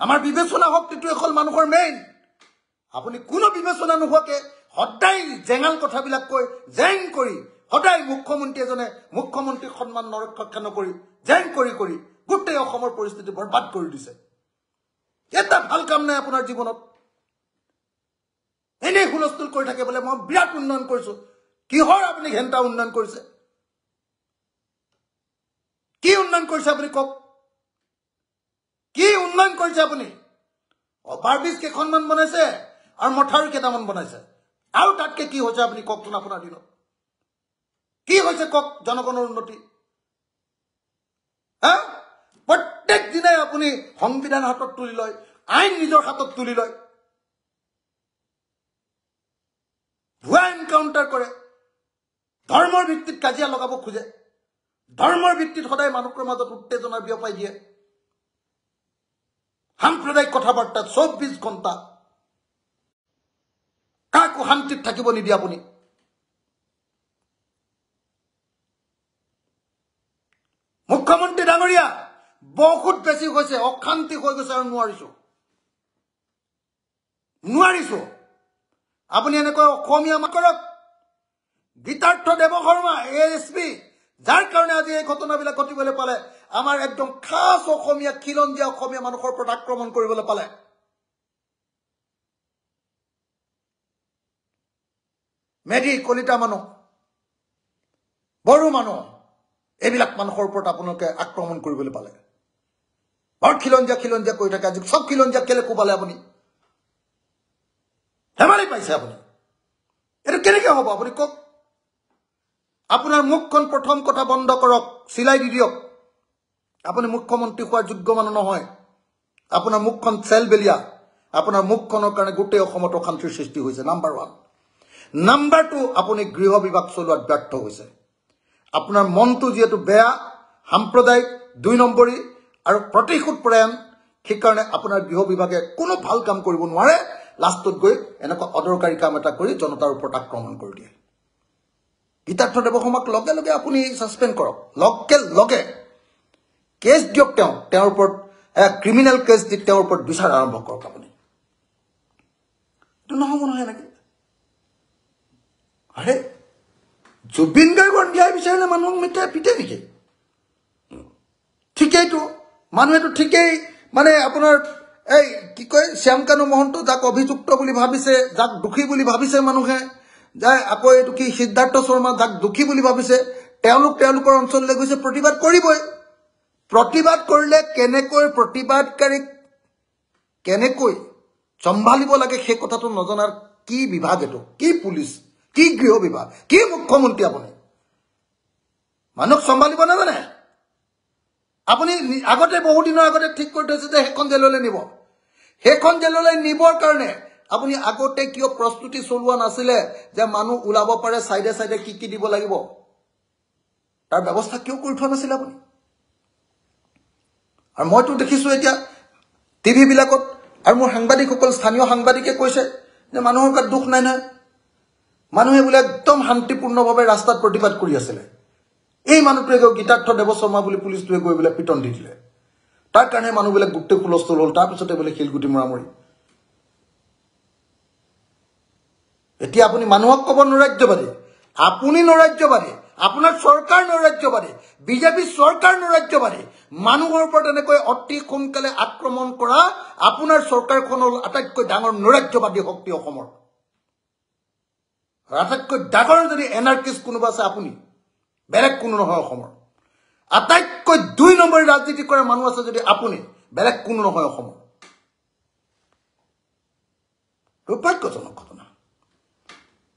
আমাৰ বিবেচনা শক্তিটো এখন মানুহৰ মেইন আপুনি কোনো বিবেচনা নোহোৱাকে সদায় জেঙাল কথাবিলাক কৈ জেং কৰি সদায় মুখ্যমন্ত্ৰী এজনে মুখ্যমন্ত্ৰীৰ সন্মান নৰক্ষা নকৰি জেং কৰি কৰি গোটেই অসমৰ পৰিস্থিতি বৰবাদ কৰি দিছে এটা ভাল কাম নাই আপোনাৰ জীৱনত এনে হুলস্থুল কৰি থাকে বলে মই বিৰাট উন্নয়ন কৰিছো কিহৰ আপুনি ঘণ্টা উন্নয়ন কৰিছে কি উন্নয়ন কৰিছে আপুনি কক কি উন্নয়ন কৰিছে আপুনি অভাৰব্ৰিজ কেইখনমান বনাইছে আৰু মথাউৰি কেইটামান বনাইছে আৰু তাতকে কি হৈছে আপুনি ককচোন আপোনাৰ দিনত কি হৈছে কক জনগণৰ উন্নতি হা প্ৰত্যেক দিনাই আপুনি সংবিধান হাতত তুলি লয় আইন নিজৰ হাতত তুলি লয় ভুৱা এনকাউণ্টাৰ কৰে ধৰ্মৰ ভিত্তিত কাজিয়া লগাব খোজে ধৰ্মৰ ভিত্তিত সদায় মানুহৰ মাজত উত্তেজনা বিয়পাই দিয়ে সাম্প্ৰদায়িক কথাবাৰ্তা 24 ঘণ্টা কাকো শান্তিত থাকিব নিদিয়ে আপুনি মুখ্যমন্ত্ৰী ডাঙৰীয়া বহুত বেছি হৈছে অশান্তি হৈ গৈছে আৰু নোৱাৰিছো আপুনি এনেকৈ অসমীয়া কৰক গীতাৰ্থ দেৱশৰ্মা এএছপি যাৰ কাৰণে আজি এই ঘটনাবিলাক ঘটিবলৈ পালে আমাৰ একদম খাস অসমীয়া খিলঞ্জীয়া অসমীয়া মানুহৰ ওপৰত আক্ৰমণ কৰিবলৈ পালে মেধি কলিতা মানুহ বড়ো মানুহ এইবিলাক মানুহৰ ওপৰত আপোনালোকে আক্ৰমণ কৰিবলৈ পালে বৰ খিলঞ্জীয়া কৈ থাকে আজি সব খিলঞ্জীয়া কেলে কোবালে আপুনি ধেমালি পাইছে আপুনি এটা কেনেকৈ হ'ব আপুনি কক আপোনাৰ মুখখন প্ৰথম কথা বন্ধ কৰক সিলাই দি দিয়ক আপুনি মুখ্যমন্ত্ৰী হোৱাৰ যোগ্য মানুহ নহয় আপোনাৰ মুখখন চেল বেলিয়া আপোনাৰ মুখখনৰ কাৰণে গোটেই অসমত অশান্তিৰ সৃষ্টি হৈছে নাম্বাৰ 1 নাম্বাৰ 2 আপুনি গৃহ বিভাগ চলোৱাত ব্যৰ্থ হৈছে আপোনাৰ মনটো যেটো বেয়া সাম্প্ৰদায়িক 2 নম্বৰী আৰু প্ৰতিশোধ পৰায়ণ সেইকাৰণে আপোনাৰ গৃহ বিভাগে কোনো ভাল কাম কৰিব নোৱাৰে লাষ্টত গৈ এনেকুৱা অদৰকাৰী কাম এটা কৰি জনতাৰ ওপৰত আক্ৰমণ কৰি দিয়ে গীতাৰ্থ দেৱশৰ্মাক লগে লগে আপুনি সাসপেন্ড কৰক লগে কেছ দিয়ক তেওঁৰ ওপৰত ক্ৰিমিনেল কেছ দি তেওঁৰ ওপৰত বিচাৰ আৰম্ভ কৰক আপুনি এইটো নহ'ব নহয় নেকি আৰে জুবিন গাৰ্গৰ ন্যায় বিচাৰিলে মানুহক মিঠাই পিটে নেকি ঠিকেইতো মানুহেতো ঠিকেই মানে আপোনাৰ এই কি কয় শ্যামকানু মহন্ত যাক অভিযুক্ত বুলি ভাবিছে যাক দুখী বুলি ভাবিছে মানুহে যায় আকৌ এইটো কি সিদ্ধাৰ্থ শৰ্মা যাক দুখী বুলি ভাবিছে তেওঁলোকৰ অঞ্চললৈ গৈছে প্ৰতিবাদ কৰিবই প্ৰতিবাদ কৰিলে কেনেকৈ প্ৰতিবাদকাৰীক কেনেকৈ চম্ভালিব লাগে সেই কথাটো নজনাৰ কি বিভাগ এটো কি পুলিচ কি গৃহ বিভাগ কি মুখ্যমন্ত্ৰী আপুনি মানুহ চম্ভালিব নাজানে আপুনি আগতে বহু দিনৰ আগতে ঠিক কৰি থৈছে যে হেখন জেললৈ নিব হেখন জেললৈ নিবৰ কাৰণে আপুনি আগতে কিয় প্ৰস্তুতি চলোৱা নাছিলে যে মানুহ উলাব পাৰে সাইডে সাইডে কি দিব লাগিব তাৰ ব্যৱস্থা কিয় কৰি থোৱা নাছিল আপুনি আৰু মইতো দেখিছো এতিয়া টিভি বিলাকত আৰু মোৰ সাংবাদিকসকল স্থানীয় সাংবাদিকে কৈছে যে মানুহৰ কাত দুখ নাই নহয় মানুহে বোলে একদম শান্তিপূৰ্ণভাৱে ৰাস্তাত প্ৰতিবাদ কৰি আছিল এই মানুহটোৱে গীতাৰ্থ দেৱশৰ্মা বুলি পুলিচটোৱে গৈ বোলে পিটন দি দিলে তাৰ কাৰণে মানুহবিলাক গোটেই হুলস্থুল হ'ল তাৰ পিছতে বোলে শিলগুটি মৰামৰি এতিয়া আপুনি মানুহক ক'ব নৰাজ্যবাদী আপুনি নৰাজ্যবাদী আপোনাৰ চৰকাৰ নৰাজ্যবাদী বিজেপি চৰকাৰ নৰাজ্যবাদী মানুহৰ ওপৰত এনেকৈ অতি সোনকালে আক্ৰমণ কৰা আপোনাৰ চৰকাৰখন হ'ল আটাইতকৈ ডাঙৰ নৰাজ্যবাদী শক্তি অসমৰ আটাইতকৈ ডাঙৰ যদি এনাৰ্কিষ্ট কোনোবা আছে আপুনি বেলেগ কোনো নহয় অসমৰ আটাইতকৈ 2 নম্বৰ ৰাজনীতি কৰা মানুহ আছে যদি আপুনি বেলেগ কোনো নহয় অসমৰ দুৰ্ভাগ্যজনক ঘটনা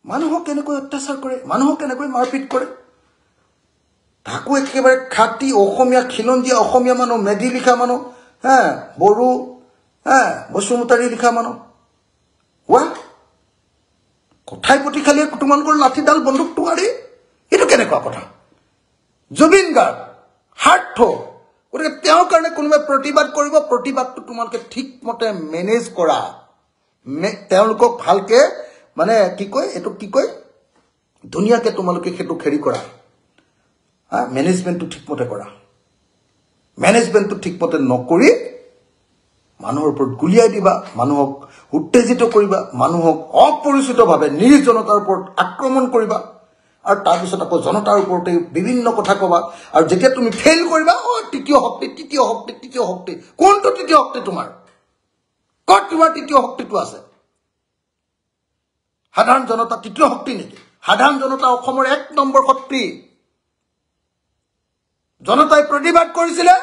মানুহক কেনেকৈ অত্যাচাৰ কৰে মানুহক কেনেকৈ মাৰপিট কৰে তাকো একেবাৰে খাটি অসমীয়া খিলঞ্জীয়া অসমীয়া মানুহ মেধি লিখা মানুহ বড়ো বসুমতাৰী লিখা মানুহ কথাই প্ৰতি খালি তোমালোকৰ লাঠিডাল বন্দুক টুকাৰি এইটো কেনেকুৱা কথা জুবিন গাৰ্গ হাৰ্ট গতিকে তেওঁৰ কাৰণে কোনোবাই প্ৰতিবাদ কৰিব প্ৰতিবাদটো তোমালোকে ঠিকমতে মেনেজ কৰা তেওঁলোকক ভালকে মানে কি কয় এটো কি কয় দুনিয়াকে তোমালোকে হেতু খেৰি কৰা মেনেজমেন্টটো ঠিকমতে কৰা মেনেজমেন্টটো ঠিকমতে নকৰি মানুহৰ ওপৰত গুলিয়াই দিবা, মানুহক উত্তেজিত কৰিবা, মানুহক অপৰিচিতভাৱে নিজ জনতাৰ ওপৰত আক্ৰমণ কৰিবা আৰু তাৰপিছত আকৌ জনতাৰ ওপৰতে বিভিন্ন কথা ক'বা আৰু যেতিয়া তুমি ফেইল কৰিবা তৃতীয় শক্তি কোনটো তৃতীয় শক্তি তোমাৰ ক'ত তোমাৰ তৃতীয় শক্তিটো আছে সাধাৰণ জনতা তৃতীয় শক্তি নেকি সাধাৰণ জনতা অসমৰ 1 নম্বৰ শক্তি জনতাই প্ৰতিবাদ কৰিছিলে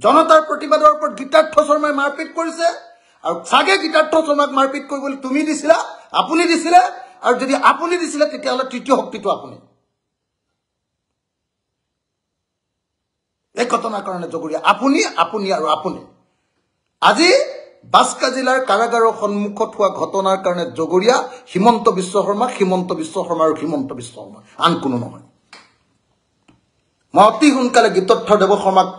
জনতাৰ প্ৰতিবাদৰ ওপৰত গীতাৰ্থ শৰ্মাই মাৰপিট কৰিছে আৰু সাগে গীতাৰ্থ শৰ্মাক মাৰপিট কৰিবলৈ তুমি দিছিলা আপুনি দিছিলে আৰু যদি আপুনি দিছিলে তেতিয়াহ'লে তৃতীয় শক্তিটো আপুনি এই ঘটনাৰ কাৰণে জগৰীয়া আপুনি আৰু আপুনি আজি বাস্কা জিলাৰ কাৰাগাৰৰ সন্মুখত হোৱা ঘটনাৰ কাৰণে জগৰীয়া হিমন্ত বিশ্ব শৰ্মা আৰু হিমন্ত বিশ্ব শৰ্মা আন কোনো নহয় মই অতি সোনকালে গীতাৰ্থ দেৱ শৰ্মাক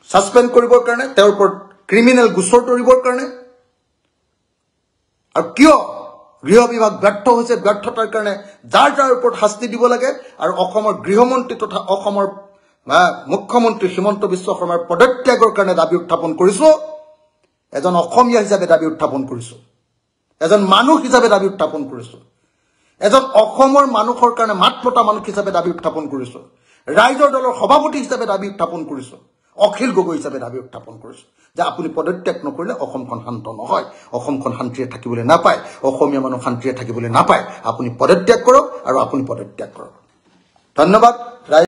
সাসপেন্ড কৰিবৰ কাৰণে তেওঁৰ ওপৰত ক্ৰিমিনেল গোচৰ তৰিবৰ কাৰণে আৰু কিয় গৃহ বিভাগ ব্যৰ্থ হৈছে ব্যৰ্থতাৰ কাৰণে যাৰ ওপৰত শাস্তি দিব লাগে আৰু অসমৰ গৃহমন্ত্ৰী তথা অসমৰ মুখ্যমন্ত্ৰী হিমন্ত বিশ্ব শৰ্মাৰ পদত্যাগৰ কাৰণে দাবী উত্থাপন কৰিছো এজন অসমীয়া হিচাপে দাবী উত্থাপন কৰিছো এজন মানুহ হিচাপে দাবী উত্থাপন কৰিছো এজন অসমৰ মানুহৰ কাৰণে মাত মতা মানুহ হিচাপে দাবী উত্থাপন কৰিছো ৰাইজৰ দলৰ সভাপতি হিচাপে দাবী উত্থাপন কৰিছো অখিল গগৈ হিচাপে দাবী উত্থাপন কৰিছো যে আপুনি পদত্যাগ নকৰিলে অসমখন শান্ত নহয় অসমখন শান্তিৰে থাকিবলৈ নাপায় অসমীয়া মানুহ শান্তিৰে থাকিবলৈ নাপায় আপুনি পদত্যাগ কৰক আৰু আপুনি পদত্যাগ কৰক ধন্যবাদ